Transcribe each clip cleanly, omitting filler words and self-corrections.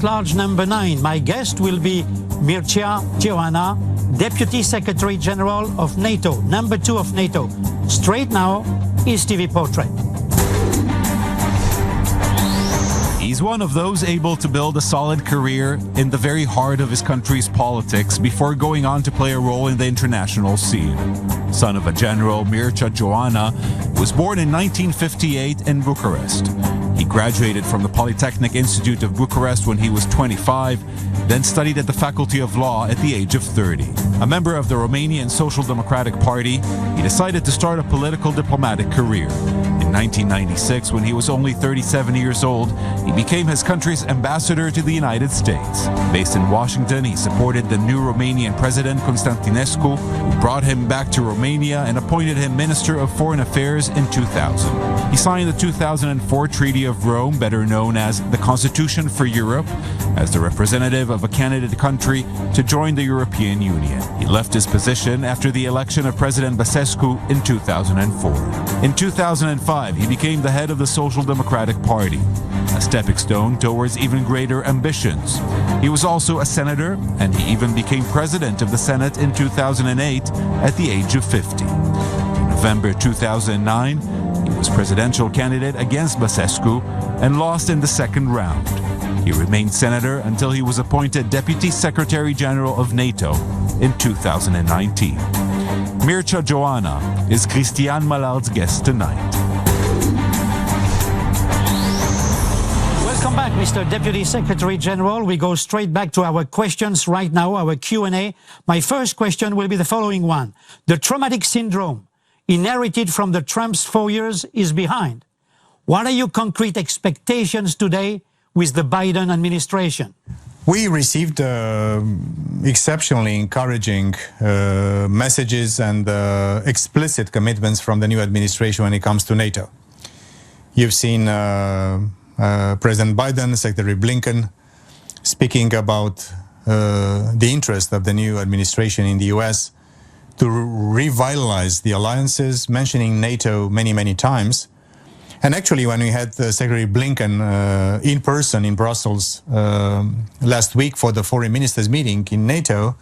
at-large number 9. My guest will be Mircea Geoana, Deputy Secretary General of NATO, number 2 of NATO. Straight now, his TV portrait. He's one of those able to build a solid career in the very heart of his country's politics before going on to play a role in the international scene. Son of a general, Mircea Geoana was born in 1958 in Bucharest. He graduated from the Polytechnic Institute of Bucharest when he was 25, then studied at the Faculty of Law at the age of 30. A member of the Romanian Social Democratic Party, he decided to start a political diplomatic career. In 1996, when he was only 37 years old, he became his country's ambassador to the United States. Based in Washington, he supported the new Romanian president, Constantinescu, who brought him back to Romania and appointed him Minister of Foreign Affairs in 2000. He signed the 2004 Treaty of Rome, better known as the Constitution for Europe, as the representative of a candidate country to join the European Union. He left his position after the election of President Băsescu in 2004. In 2005, he became the head of the Social Democratic Party, a stepping stone towards even greater ambitions. He was also a senator, and he even became president of the Senate in 2008 at the age of 50. In November 2009, he was presidential candidate against Băsescu and lost in the second round. He remained senator until he was appointed Deputy Secretary General of NATO in 2019. Mircea Geoana is Cristian Malard's guest tonight. Welcome back, Mr. Deputy Secretary General. We go straight back to our questions right now, our Q&A. My first question will be the following one. The traumatic syndrome inherited from the Trump's 4 years is behind. What are your concrete expectations today with the Biden administration? We received exceptionally encouraging messages and explicit commitments from the new administration when it comes to NATO. You've seen President Biden, Secretary Blinken, speaking about the interest of the new administration in the US to revitalize the alliances, mentioning NATO many, many times. And actually, when we had Secretary Blinken in person in Brussels last week for the foreign ministers meeting in NATO,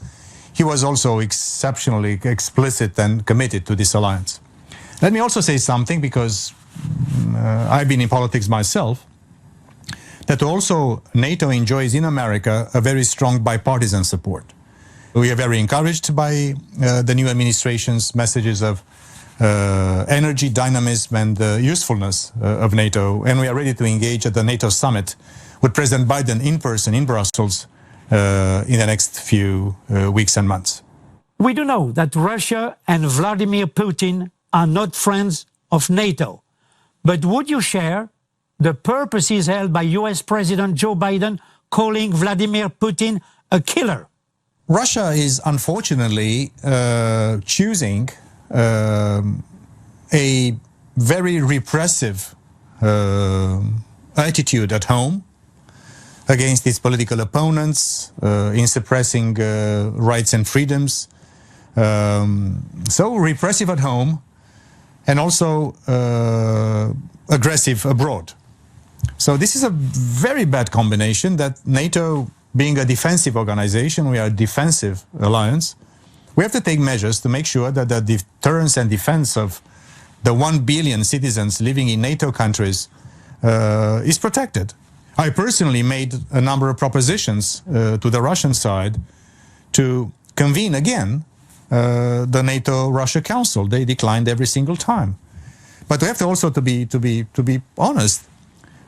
he was also exceptionally explicit and committed to this alliance. Let me also say something, because I've been in politics myself, that also NATO enjoys in America a very strong bipartisan support. We are very encouraged by the new administration's messages of energy, dynamism and usefulness of NATO, and we are ready to engage at the NATO summit with President Biden in person in Brussels in the next few weeks and months. We do know that Russia and Vladimir Putin are not friends of NATO, but would you share the purposes held by US President Joe Biden calling Vladimir Putin a killer? Russia is unfortunately choosing a very repressive attitude at home against its political opponents, in suppressing rights and freedoms. So repressive at home and also aggressive abroad. So this is a very bad combination that NATO, being a defensive organization, we are a defensive alliance, we have to take measures to make sure that the deterrence and defense of the 1 billion citizens living in NATO countries is protected. I personally made a number of propositions to the Russian side to convene again the NATO-Russia Council. They declined every single time. But we have to also to be honest.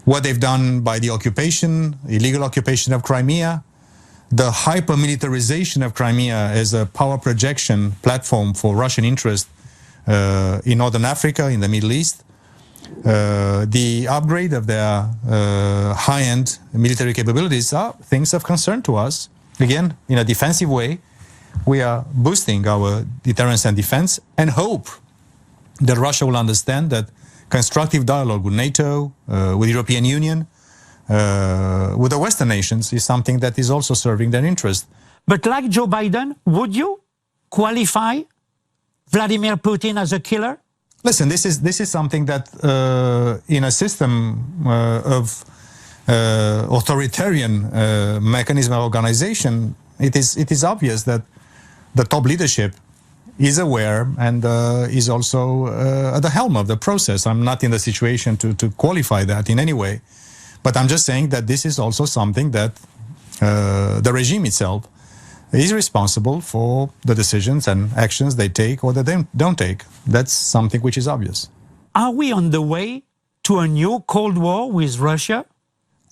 What they've done by the occupation, illegal occupation of Crimea, the hyper-militarization of Crimea as a power projection platform for Russian interest in Northern Africa, in the Middle East, the upgrade of their high-end military capabilities are things of concern to us. Again, in a defensive way, we are boosting our deterrence and defense and hope that Russia will understand that constructive dialogue with NATO, with the European Union, with the Western nations is something that is also serving their interest. But like Joe Biden, would you qualify Vladimir Putin as a killer? Listen, this is something that in a system of authoritarian mechanism of organization, it is obvious that the top leadership is aware and is also at the helm of the process. I'm not in the situation to qualify that in any way, but I'm just saying that this is also something that the regime itself is responsible for the decisions and actions they take or that they don't take. That's something which is obvious. Are we on the way to a new Cold War with Russia?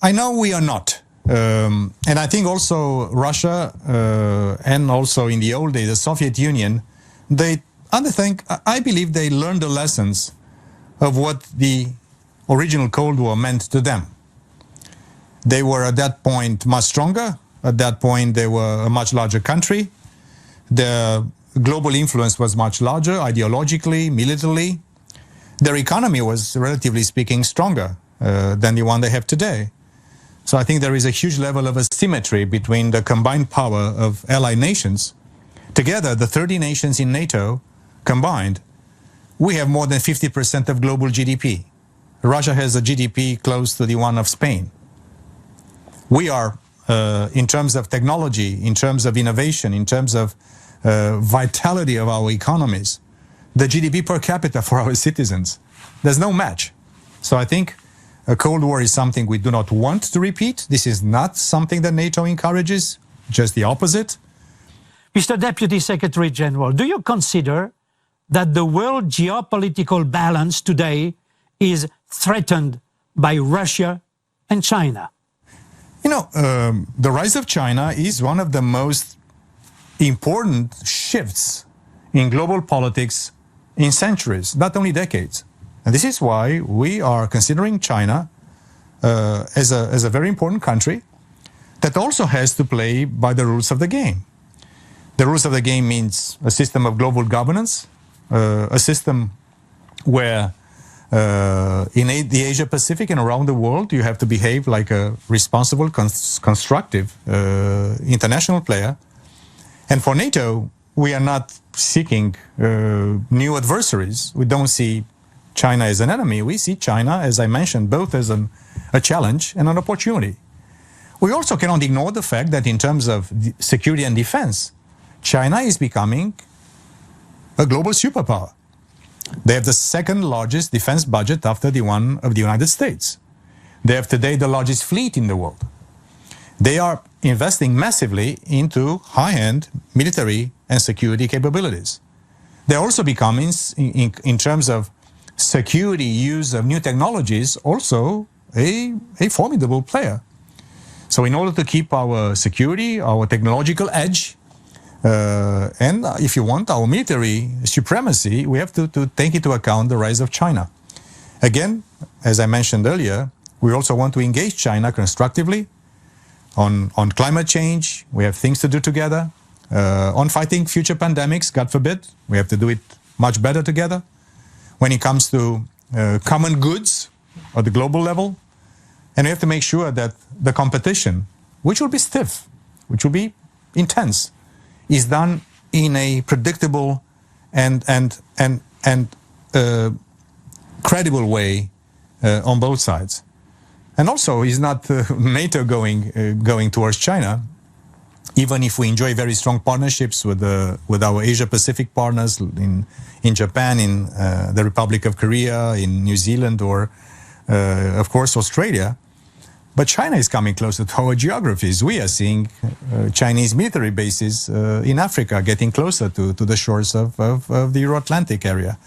I know we are not. And I think also Russia and also in the old days, the Soviet Union, I believe they learned the lessons of what the original Cold War meant to them. They were at that point much stronger. At that point, they were a much larger country. The global influence was much larger, ideologically, militarily. Their economy was, relatively speaking, stronger than the one they have today. So I think there is a huge level of asymmetry between the combined power of allied nations. Together, the 30 nations in NATO combined, we have more than 50% of global GDP. Russia has a GDP close to the one of Spain. We are, in terms of technology, in terms of innovation, in terms of vitality of our economies, the GDP per capita for our citizens, there's no match. So I think a Cold War is something we do not want to repeat. This is not something that NATO encourages, just the opposite. Mr. Deputy Secretary General, do you consider that the world geopolitical balance today is threatened by Russia and China? You know, the rise of China is one of the most important shifts in global politics in centuries, not only decades. And this is why we are considering China as a very important country that also has to play by the rules of the game. The rules of the game means a system of global governance, a system where in the Asia Pacific and around the world, you have to behave like a responsible, constructive international player. And for NATO, we are not seeking new adversaries. We don't see China as an enemy. We see China, as I mentioned, both as a challenge and an opportunity. We also cannot ignore the fact that in terms of security and defense, China is becoming a global superpower. They have the second largest defense budget after the one of the United States. They have today the largest fleet in the world. They are investing massively into high-end military and security capabilities. They're also becoming, in terms of security use of new technologies, also a formidable player. So in order to keep our security, our technological edge, and if you want, our military supremacy, we have to take into account the rise of China. Again, as I mentioned earlier, we also want to engage China constructively on climate change. We have things to do together. On fighting future pandemics, God forbid, we have to do it much better together. When it comes to common goods at the global level, and we have to make sure that the competition, which will be stiff, which will be intense, is done in a predictable and credible way on both sides. And also, is not NATO going towards China, even if we enjoy very strong partnerships with our Asia-Pacific partners in Japan, in the Republic of Korea, in New Zealand, or of course Australia. But China is coming closer to our geographies. We are seeing Chinese military bases in Africa getting closer to the shores of the Euro-Atlantic area.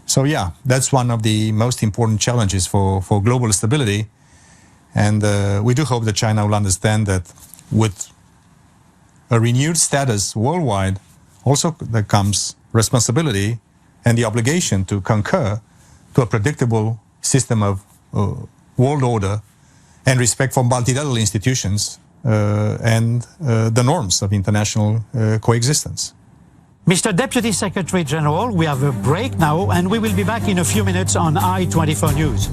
So yeah, that's one of the most important challenges for global stability. And we do hope that China will understand that with a renewed status worldwide, also there comes responsibility and the obligation to concur to a predictable system of world order and respect for multilateral institutions and the norms of international coexistence. Mr. Deputy Secretary General, we have a break now, and we will be back in a few minutes on I24 News.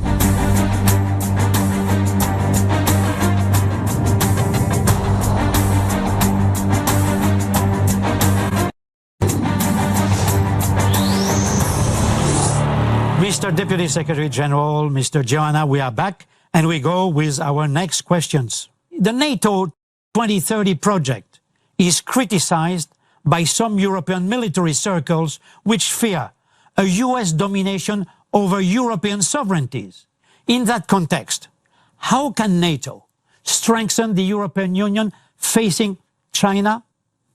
Mr. Deputy Secretary General, Mr. Geoana, we are back. And we go with our next questions. The NATO 2030 project is criticized by some European military circles which fear a US domination over European sovereignties. In that context, how can NATO strengthen the European Union facing China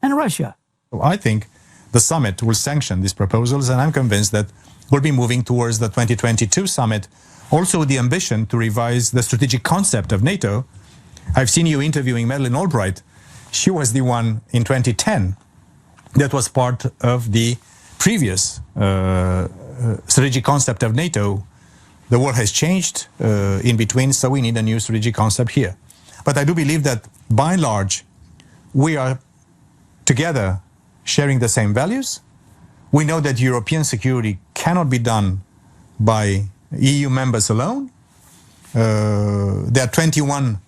and Russia? I think the summit will sanction these proposals, and I'm convinced that we'll be moving towards the 2022 summit, also with the ambition to revise the strategic concept of NATO. I've seen you interviewing Madeleine Albright. She was the one in 2010 that was part of the previous strategic concept of NATO. The world has changed in between, so we need a new strategic concept here. But I do believe that, by and large, we are together sharing the same values. We know that European security cannot be done by EU members alone. There are 21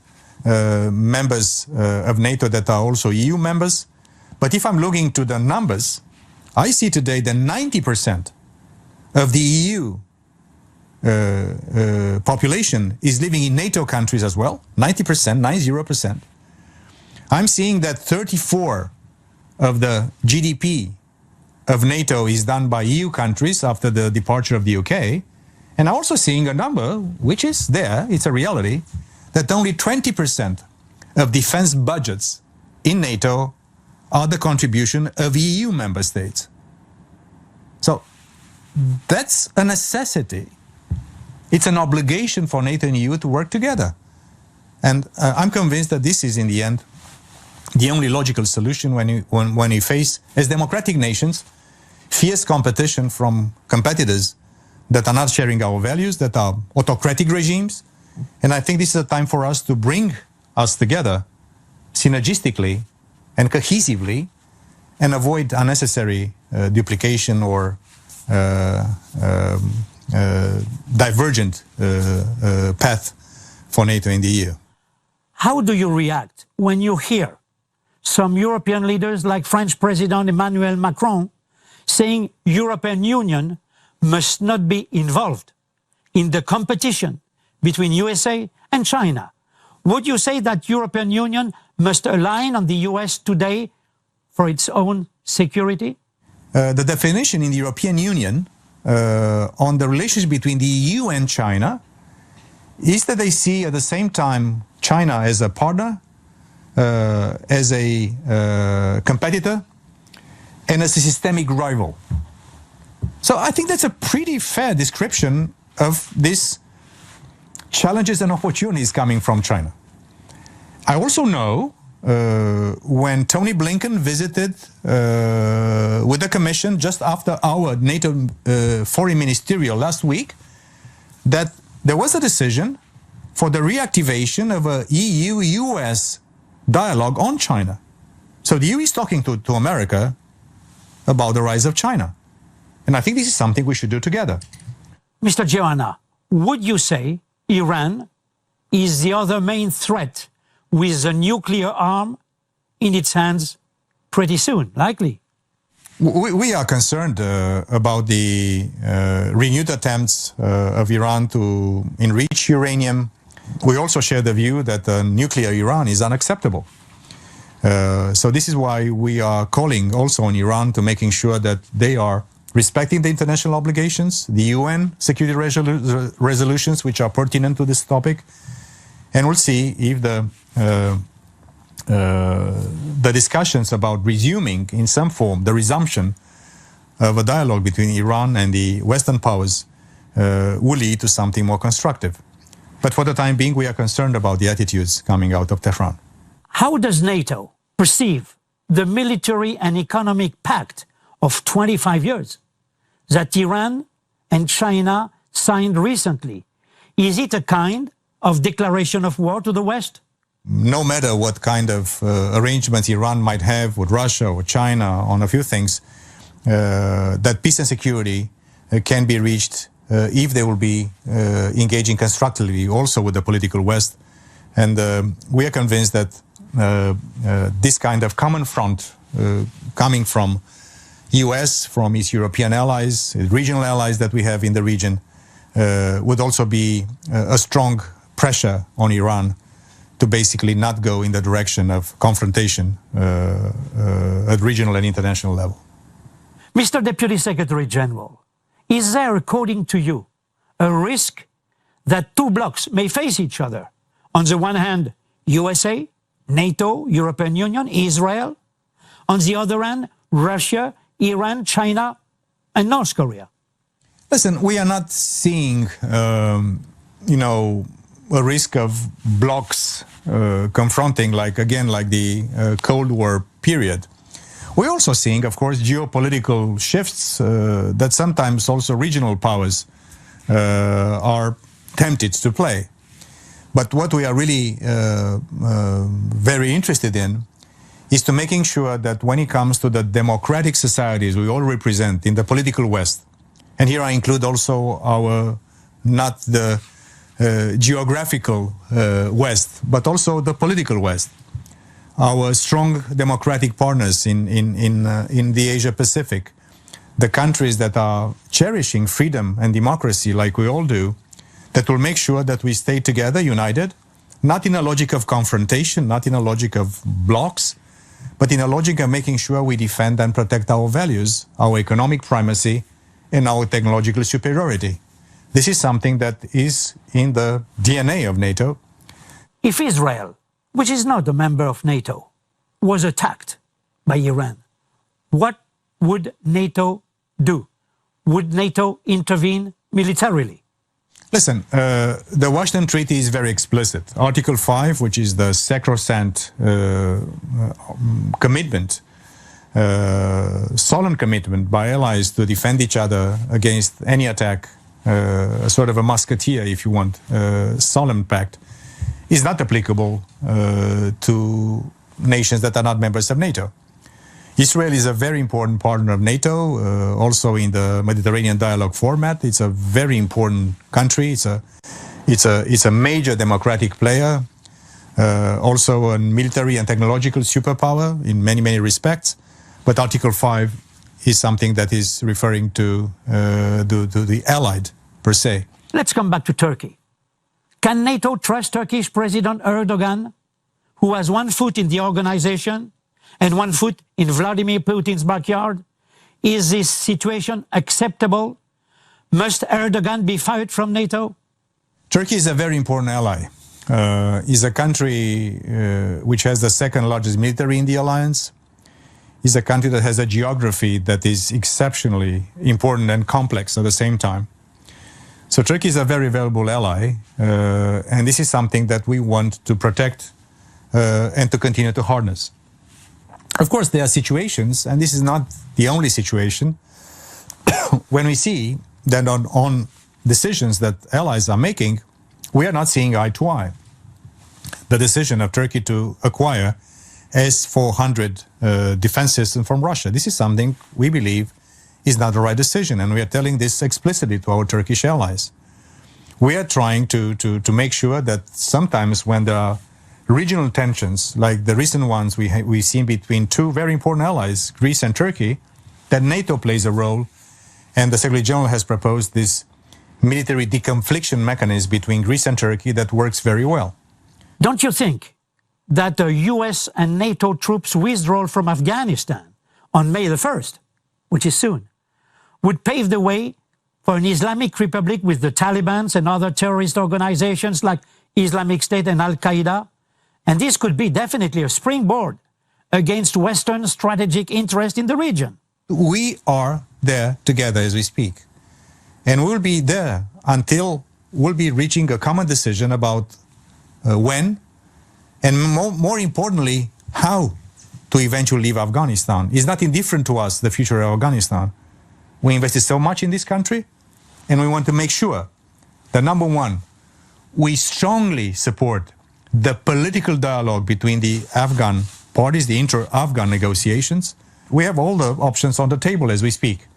members of NATO that are also EU members. But if I'm looking to the numbers, I see today that 90% of the EU population is living in NATO countries as well, 90%, 90%. I'm seeing that 34 of the GDP of NATO is done by EU countries after the departure of the UK. And I'm also seeing a number, which is there, it's a reality, that only 20% of defense budgets in NATO are the contribution of EU member states. So that's a necessity. It's an obligation for NATO and EU to work together. And I'm convinced that this is, in the end, the only logical solution when we face, as democratic nations, fierce competition from competitors that are not sharing our values, that are autocratic regimes. And I think this is a time for us to bring us together synergistically and cohesively and avoid unnecessary duplication or divergent path for NATO and the EU. How do you react when you hear some European leaders like French President Emmanuel Macron saying European Union must not be involved in the competition between USA and China? Would you say that European Union must align on the US today for its own security? The definition in the European Union on the relationship between the EU and China is that they see at the same time China as a partner, as a competitor, and as a systemic rival. So I think that's a pretty fair description of these challenges and opportunities coming from China. I also know when Tony Blinken visited with the Commission just after our NATO foreign ministerial last week, that there was a decision for the reactivation of a EU-US dialogue on China. So the EU is talking to America about the rise of China. And I think this is something we should do together. Mr. Geoana, would you say Iran is the other main threat with a nuclear arm in its hands pretty soon, likely? We are concerned about the renewed attempts of Iran to enrich uranium. We also share the view that nuclear Iran is unacceptable. So this is why we are calling also on Iran to making sure that they are respecting the international obligations, the UN security resolutions which are pertinent to this topic. And we'll see if the discussions about resuming in some form the resumption of a dialogue between Iran and the Western powers will lead to something more constructive. But for the time being, we are concerned about the attitudes coming out of Tehran. How does NATO perceive the military and economic pact of 25 years that Iran and China signed recently? Is it a kind of declaration of war to the West? No matter what kind of arrangements Iran might have with Russia or China on a few things, that peace and security can be reached if they will be engaging constructively also with the political West. And we are convinced that this kind of common front coming from US, from its European allies, regional allies that we have in the region, would also be a strong pressure on Iran to basically not go in the direction of confrontation at regional and international level. Mr. Deputy Secretary General, is there, according to you, a risk that two blocs may face each other? On the one hand, USA, NATO, European Union, Israel. On the other hand, Russia, Iran, China, and North Korea. Listen, we are not seeing, a risk of blocs confronting, like the Cold War period. We're also seeing, of course, geopolitical shifts that sometimes also regional powers are tempted to play. But what we are really very interested in is to making sure that when it comes to the democratic societies we all represent in the political West, and here I include also not the geographical West, but also the political West, our strong democratic partners in the Asia Pacific, the countries that are cherishing freedom and democracy like we all do, that will make sure that we stay together, united, not in a logic of confrontation, not in a logic of blocks, but in a logic of making sure we defend and protect our values, our economic primacy, and our technological superiority. This is something that is in the DNA of NATO. If Israel, which is not a member of NATO, was attacked by Iran, what would NATO do? Would NATO intervene militarily? Listen, the Washington Treaty is very explicit. Article 5, which is the sacrosanct commitment, solemn commitment by allies to defend each other against any attack, a sort of a musketeer, if you want, solemn pact, is not applicable to nations that are not members of NATO. Israel is a very important partner of NATO, also in the Mediterranean dialogue format. It's a very important country. It's a major democratic player, also a military and technological superpower in many, many respects. But Article 5 is something that is referring to the allied per se. Let's come back to Turkey. Can NATO trust Turkish President Erdogan, who has one foot in the organization and one foot in Vladimir Putin's backyard? Is this situation acceptable? Must Erdogan be fired from NATO? Turkey is a very important ally. Is a country which has the second largest military in the alliance. Is a country that has a geography that is exceptionally important and complex at the same time. So Turkey is a very valuable ally, and this is something that we want to protect and to continue to harness. Of course, there are situations, and this is not the only situation, when we see that on decisions that allies are making, we are not seeing eye to eye. The decision of Turkey to acquire S-400 defense system from Russia, this is something we believe is not the right decision, and we are telling this explicitly to our Turkish allies. We are trying to make sure that sometimes when there are regional tensions, like the recent ones we've seen between two very important allies, Greece and Turkey, that NATO plays a role, and the Secretary General has proposed this military deconfliction mechanism between Greece and Turkey that works very well. Don't you think that the US and NATO troops' withdrawal from Afghanistan on May the 1st, which is soon, would pave the way for an Islamic Republic with the Taliban and other terrorist organizations like Islamic State and Al-Qaeda? And this could be definitely a springboard against Western strategic interest in the region. We are there together as we speak. And we'll be there until we'll be reaching a common decision about when, and more importantly, how to eventually leave Afghanistan. It's not indifferent to us, the future of Afghanistan. We invested so much in this country, and we want to make sure that, number one, we strongly support the political dialogue between the Afghan parties, the inter-Afghan negotiations. We have all the options on the table as we speak.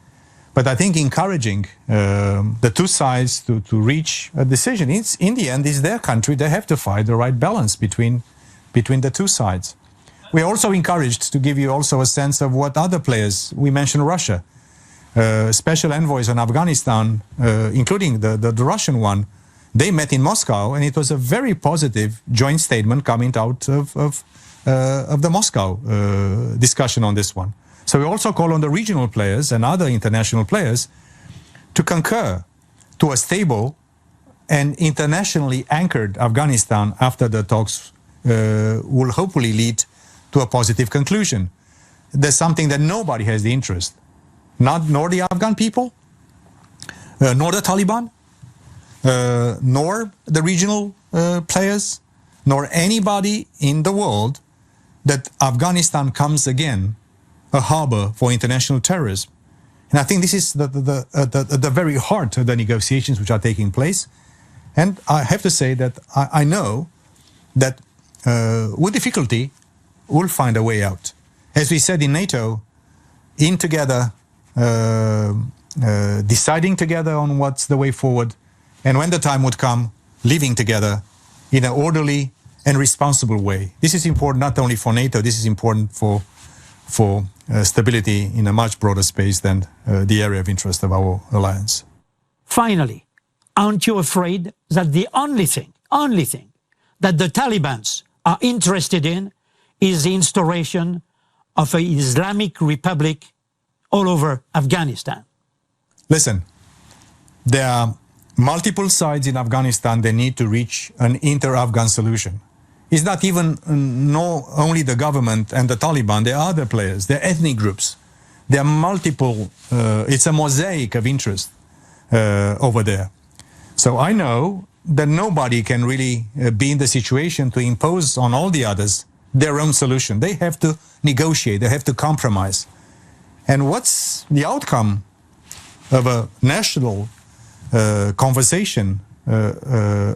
But I think encouraging the two sides to reach a decision, in the end, it's their country. They have to find the right balance between the two sides. We are also encouraged to give you also a sense of what other players, we mentioned Russia, special envoys on Afghanistan, including the Russian one, they met in Moscow, and it was a very positive joint statement coming out of the Moscow discussion on this one. So we also call on the regional players and other international players to concur to a stable and internationally anchored Afghanistan after the talks will hopefully lead to a positive conclusion. There's something that nobody has the interest, nor the Afghan people, nor the Taliban, nor the regional players, nor anybody in the world, that Afghanistan comes again a harbor for international terrorism. And I think this is the very heart of the negotiations which are taking place. And I have to say that I know that with difficulty we'll find a way out. As we said in NATO, in together, deciding together on what's the way forward, and when the time would come, living together in an orderly and responsible way. This is important not only for NATO, this is important for stability in a much broader space than the area of interest of our alliance. Finally, aren't you afraid that the only thing that the Taliban are interested in is the instauration of an Islamic Republic all over Afghanistan? Listen, there are multiple sides in Afghanistan that need to reach an inter-Afghan solution. It's not even only the government and the Taliban, there are other players, there are ethnic groups, there are multiple, it's a mosaic of interest over there. So I know that nobody can really be in the situation to impose on all the others their own solution. They have to negotiate, they have to compromise. And what's the outcome of a national conversation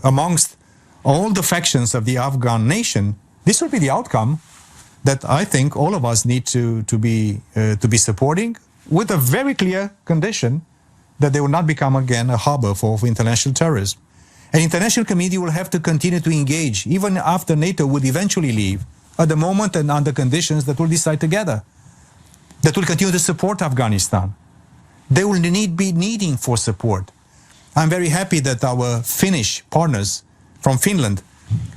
amongst all the factions of the Afghan nation? This will be the outcome that I think all of us need to be supporting, with a very clear condition that they will not become again a harbor for international terrorism. An international community will have to continue to engage, even after NATO would eventually leave, at the moment and under conditions that we'll decide together, that will continue to support Afghanistan. They will be needing for support. I'm very happy that our Finnish partners from Finland,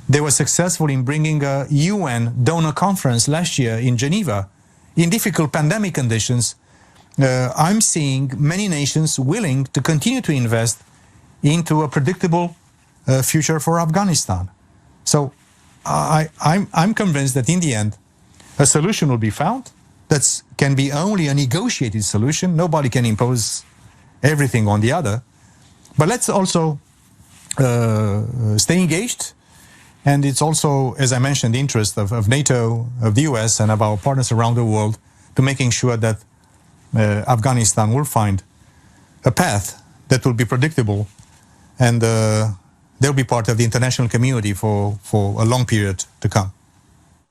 they were successful in bringing a UN donor conference last year in Geneva. In difficult pandemic conditions, I'm seeing many nations willing to continue to invest into a predictable future for Afghanistan. So I'm convinced that in the end, a solution will be found that can be only a negotiated solution. Nobody can impose everything on the other. But let's also stay engaged. And it's also, as I mentioned, the interest of NATO, of the US, and of our partners around the world to making sure that Afghanistan will find a path that will be predictable, and they'll be part of the international community for a long period to come.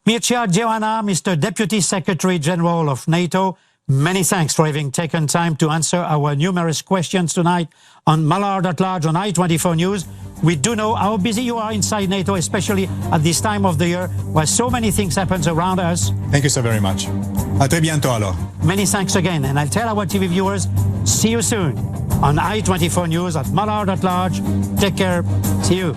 Mircea, Geoana, Mr. Deputy Secretary General of NATO, many thanks for having taken time to answer our numerous questions tonight on Malard at Large on I24 News. We do know how busy you are inside NATO, especially at this time of the year where so many things happen around us. Thank you so very much. À très bientôt alors. Many thanks again, and I'll tell our TV viewers, see you soon on I24 News at Malard at Large. Take care. See you.